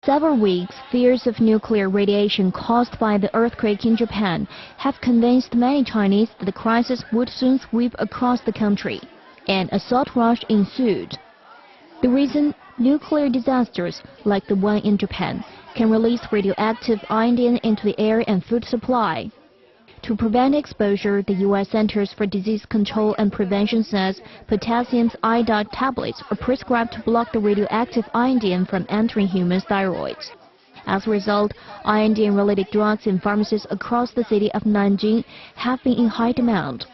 several weeks, fears of nuclear radiation caused by the earthquake in Japan have convinced many Chinese that the crisis would soon sweep across the country, and a salt rush ensued. The reason, nuclear disasters, like the one in Japan, can release radioactive iodine into the air and food supply. To prevent exposure, the U.S. Centers for Disease Control and Prevention says potassium iodide tablets are prescribed to block the radioactive iodine from entering human thyroids. As a result, iodine-related drugs in pharmacies across the city of Nanjing have been in high demand,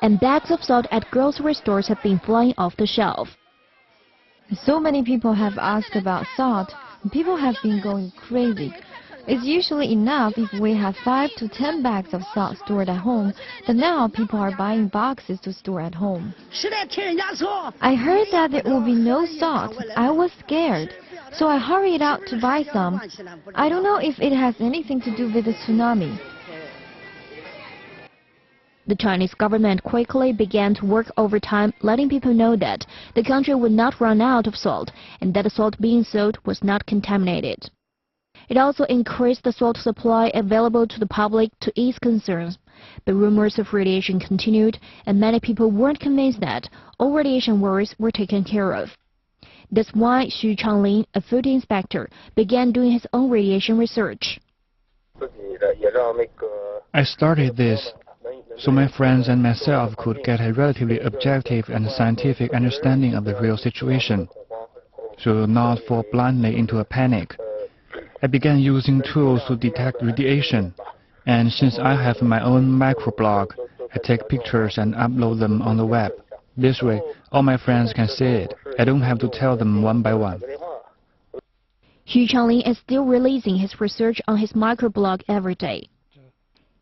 and bags of salt at grocery stores have been flying off the shelf. So many people have asked about salt. People have been going crazy. It's usually enough if we have 5 to 10 bags of salt stored at home, but now people are buying boxes to store at home. I heard that there will be no salt. I was scared, so I hurried out to buy some. I don't know if it has anything to do with the tsunami. The Chinese government quickly began to work overtime, letting people know that the country would not run out of salt and that the salt being sold was not contaminated. It also increased the salt supply available to the public to ease concerns. But rumors of radiation continued, and many people weren't convinced that all radiation worries were taken care of. That's why Xu Changlin, a food inspector, began doing his own radiation research. I started this so my friends and myself could get a relatively objective and scientific understanding of the real situation, so not fall blindly into a panic. I began using tools to detect radiation, and since I have my own microblog, I take pictures and upload them on the web. This way, all my friends can see it. I don't have to tell them one by one. Xu Changlin is still releasing his research on his microblog every day.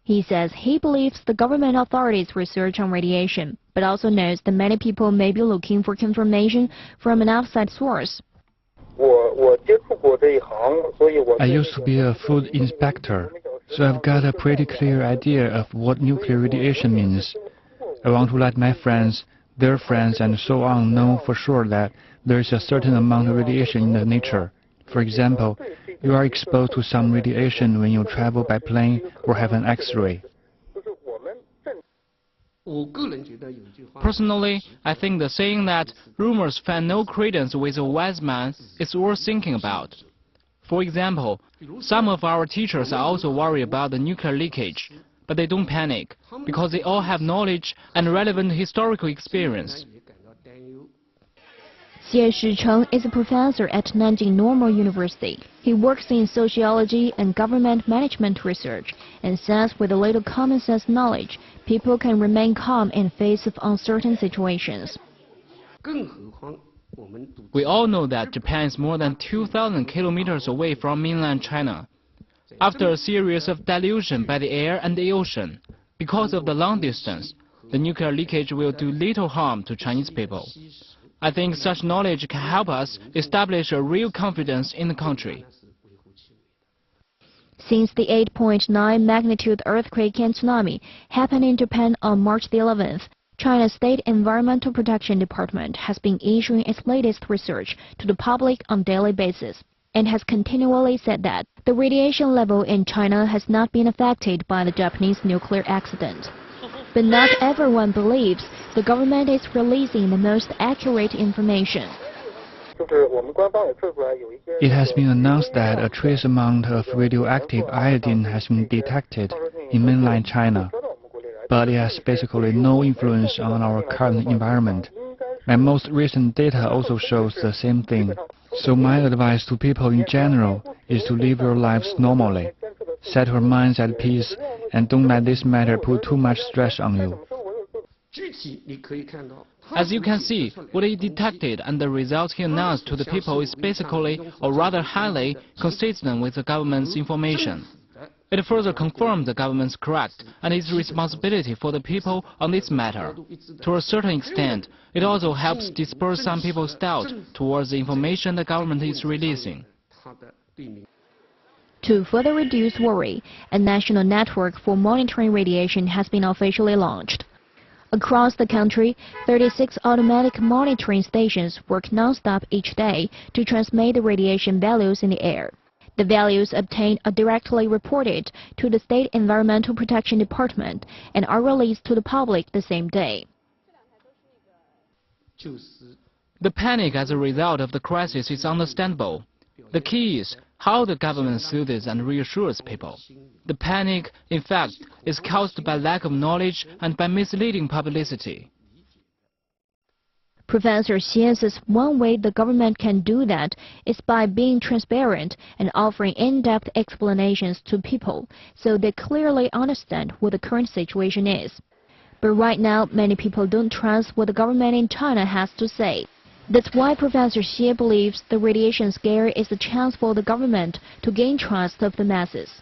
He says he believes the government authorities' research on radiation, but also knows that many people may be looking for confirmation from an outside source. I used to be a food inspector, so I've got a pretty clear idea of what nuclear radiation means. I want to let my friends, their friends, and so on know for sure that there is a certain amount of radiation in the nature. For example, you are exposed to some radiation when you travel by plane or have an X-ray. Personally, I think the saying that rumors find no credence with a wise man is worth thinking about. For example, some of our teachers are also worried about the nuclear leakage, but they don't panic, because they all have knowledge and relevant historical experience. Xie Shicheng is a professor at Nanjing Normal University. He works in sociology and government management research and says with a little common sense knowledge, people can remain calm in face of uncertain situations. We all know that Japan is more than 2,000 kilometers away from mainland China. After a series of delusion by the air and the ocean, because of the long distance, the nuclear leakage will do little harm to Chinese people. I think such knowledge can help us establish a real confidence in the country. Since the 8.9 magnitude earthquake and tsunami happened in Japan on March the 11th, China's State Environmental Protection Department has been issuing its latest research to the public on a daily basis and has continually said that the radiation level in China has not been affected by the Japanese nuclear accident. But not everyone believes the government is releasing the most accurate information. It has been announced that a trace amount of radioactive iodine has been detected in mainland China, but it has basically no influence on our current environment. My most recent data also shows the same thing. So my advice to people in general is to live your lives normally. Set your minds at peace and don't let this matter put too much stress on you. As you can see, what he detected and the results he announced to the people is basically, or rather highly, consistent with the government's information. It further confirms the government's correct and its responsibility for the people on this matter. To a certain extent, it also helps disperse some people's doubt towards the information the government is releasing. To further reduce worry, a national network for monitoring radiation has been officially launched. Across the country, 36 automatic monitoring stations work non-stop each day to transmit the radiation values in the air. The values obtained are directly reported to the State Environmental Protection Department and are released to the public the same day. The panic as a result of the crisis is understandable. The key is how the government soothes and reassures people. The panic, in fact, is caused by lack of knowledge and by misleading publicity. Professor Xie says one way the government can do that is by being transparent and offering in-depth explanations to people so they clearly understand what the current situation is. But right now, many people don't trust what the government in China has to say. That's why Professor Xie believes the radiation scare is a chance for the government to gain trust of the masses.